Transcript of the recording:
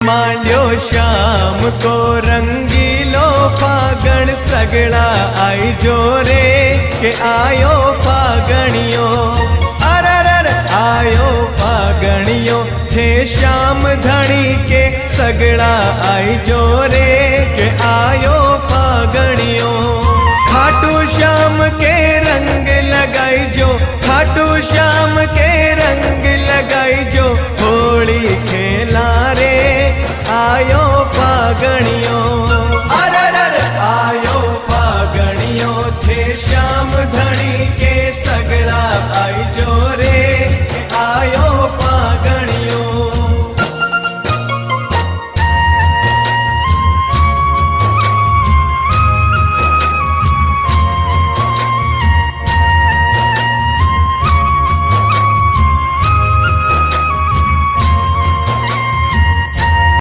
मांड्यो शाम को रंगीलो फागण सगड़ा आई जो रे के आयो फागणियो अरर आयो फागणियो थे श्याम धनी के सगड़ा आई जो रे के आयो फागणियो खाटू श्याम के रंग लगाई जो खाटू श्याम के रंग लगाई जो